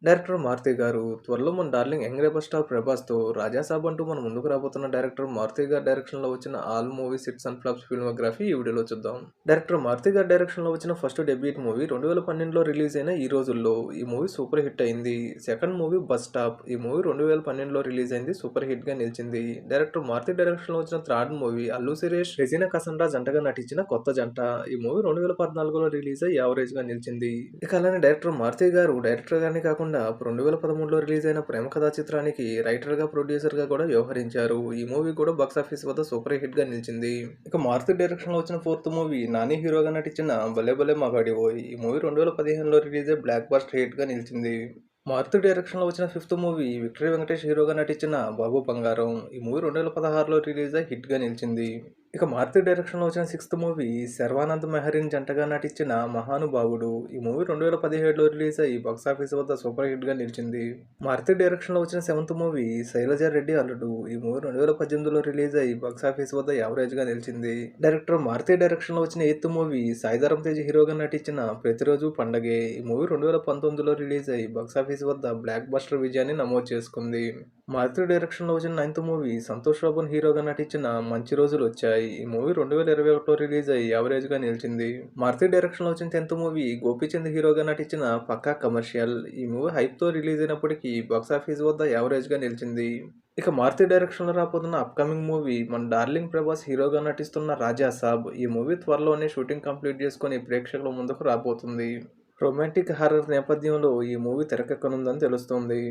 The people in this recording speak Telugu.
డైరెక్టర్ మారుతి గారు త్వరలో మన డార్లింగ్ యంగ్ రెబల్ స్టార్ ప్రభాస్‌తో 'రాజాసాబ్' అంటూ మన ముందుకు రాబోతున్న డైరెక్టర్ మారుతి గారి డైరెక్షన్‌లో వచ్చిన all movies hits and flops filmography ఈ వీడియోలో చూద్దాం. డైరెక్టర్ మారుతి గారి డైరెక్షన్‌లో వచ్చిన ఫస్ట్ డెబ్యూట్ మూవీ 2012లో రిలీజ్ అయిన ఈ రోజుల్లో ఈ మూవీ సూపర్ హిట్ అయింది. సెకండ్ మూవీ 'బస్ స్టాప్' ఈ మూవీ 2012లో రిలీజ్ అయింది. సూపర్ హిట్‌గా నిలిచింది. డైరెక్టర్ మారుతి డైరెక్షన్‌లో వచ్చిన థర్డ్ మూవీ అల్లు శిరీష్, రెజీనా కసండ్రా జంటగా నటించిన 'కొత్త జంట' ఈ మూవీ 2014లో రిలీజ్ అయ్యి యావరేజ్‌గా నిలిచింది. ఇక అలానే డైరెక్టర్ మారుతి గారు డైరెక్టర్ గానే కాకుండా 2013లో రిలీజ్ అయిన ప్రేమ కథా చిత్రానికి రైటర్‌గా, ప్రొడ్యూసర్‌గా కూడా వ్యవహరించారు. ఈ మూవీ కూడా బాక్సాఫీస్ వద్ద సూపర్ హిట్‌గా నిలిచింది. ఇక మారుతి డైరెక్షన్‌లో వచ్చిన ఫోర్త్ మూవీ నాని హీరోగా నటించిన 'భలే భలే మగాడివోయ్' ఈ మూవీ 2015లో రిలీజ్ అయ్యి బ్లాక్ బస్టర్ హిట్‌గా నిలిచింది. మారుతి డైరెక్షన్‌లో వచ్చిన ఫిఫ్త్ మూవీ విక్టరీ వెంకటేష్ హీరోగా నటించిన 'బాబు బంగారం' ఈ మూవీ 2016లో రిలీజ్ అయ్యి హిట్‌గా నిలిచింది. ఇక మారుతి డైరెక్షన్‌లో వచ్చిన సిక్స్త్ మూవీ శర్వానంద్ మెహరీన్ జంటగా నటించిన 'మహానుభావుడు' ఈ మూవీ 2017లో రిలీజ్ అయ్యి బాక్సాఫీస్ వద్ద సూపర్ హిట్‌గా నిలిచింది. మారుతి డైరెక్షన్‌లో వచ్చిన సెవెంత్ మూవీ 'శైలజ రెడ్డి అల్లుడు' ఈ మూవీ 2018లో రిలీజ్ అయ్యి బాక్సాఫీస్ వద్ద యావరేజ్‌గా నిలిచింది. డైరెక్టర్ మారుతి డైరెక్షన్‌లో వచ్చిన ఎయిత్ మూవీ సాయిధరమ్ తేజ్ హీరోగా నటించిన 'ప్రతిరోజు పండగే' ఈ మూవీ 2019లో రిలీజ్ అయ్యి బాక్సాఫీస్ వద్ద బ్లాక్ బస్టర్ విజయాన్ని నమోదు చేసుకుంది. మారుతి డైరెక్షన్‌లో వచ్చిన నైన్త్ మూవీ సంతోష్ శోభన్ హీరోగా నటించిన 'మంచి రోజులొచ్చాయి' ఈ మూవీ 2021లో రిలీజ్ అయ్యి యావరేజ్‌గా నిలిచింది. మారుతి డైరెక్షన్‌లో వచ్చిన 10థ్ మూవీ గోపీచంద్ హీరోగా నటించిన 'పక్కా కమర్షియల్' ఈ మూవీ హైప్‌తో రిలీజ్ అయినప్పటికీ బాక్సాఫీస్ వద్ద యావరేజ్‌గా నిలిచింది. ఇక మారుతి డైరెక్షన్‌లో రాబోతున్న అప్‌కమింగ్ మూవీ మన డార్లింగ్ ప్రభాస్ హీరోగా నటిస్తున్న 'రాజాసాబ్' ఈ మూవీ త్వరలోనే షూటింగ్ కంప్లీట్ చేసుకొని ప్రేక్షకుల ముందుకు రాబోతుంది. రొమాంటిక్ హారర్ నేపథ్యంలో ఈ మూవీ తెరకెక్కనుందని తెలుస్తోంది.